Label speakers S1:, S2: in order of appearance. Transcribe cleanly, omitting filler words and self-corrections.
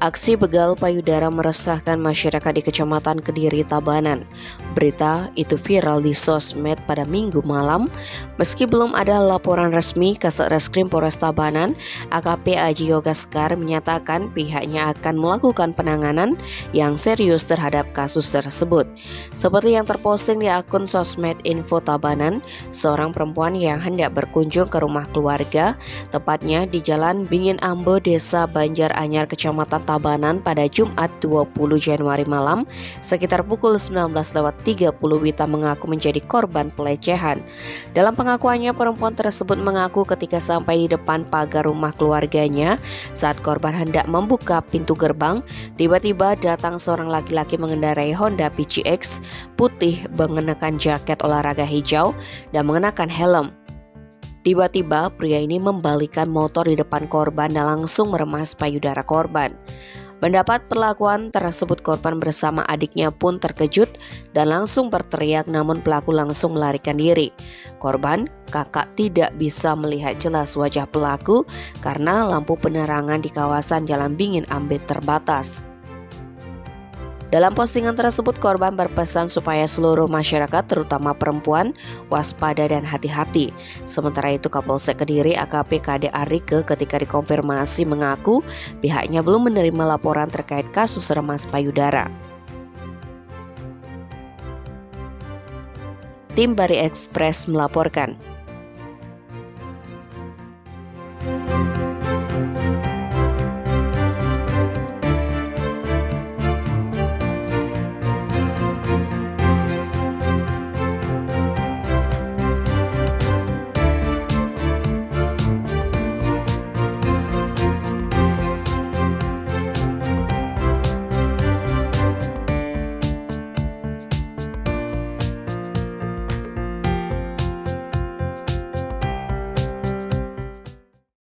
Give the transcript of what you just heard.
S1: Aksi begal payudara meresahkan masyarakat di Kecamatan Kediri, Tabanan. Berita itu viral di sosmed pada Minggu malam. Meski belum ada laporan resmi, Kasat Reskrim Polres Tabanan, AKP Aji Yogaskar menyatakan pihaknya akan melakukan penanganan yang serius terhadap kasus tersebut. Seperti yang terposting di akun sosmed Info Tabanan, seorang perempuan yang hendak berkunjung ke rumah keluarga, tepatnya di Jalan Bingin Ambe, Desa Banjar Anyar, Kecamatan Tabanan pada Jumat 20 Januari malam sekitar pukul 19.30 Wita mengaku menjadi korban pelecehan. Dalam pengakuannya, perempuan tersebut mengaku ketika sampai di depan pagar rumah keluarganya saat korban hendak membuka pintu gerbang, tiba-tiba datang seorang laki-laki mengendarai Honda PCX putih mengenakan jaket olahraga hijau dan mengenakan helm. Tiba-tiba pria ini membalikan motor di depan korban dan langsung meremas payudara korban. Mendapat perlakuan tersebut, korban bersama adiknya pun terkejut dan langsung berteriak, namun pelaku langsung melarikan diri. Korban, kakak, tidak bisa melihat jelas wajah pelaku karena lampu penerangan di kawasan Jalan Bingin Ambe terbatas. Dalam postingan tersebut, korban berpesan supaya seluruh masyarakat, terutama perempuan, waspada dan hati-hati. Sementara itu, Kapolsek Kediri AKP KD Arike ketika dikonfirmasi mengaku pihaknya belum menerima laporan terkait kasus remas payudara. Tim Bari Express melaporkan.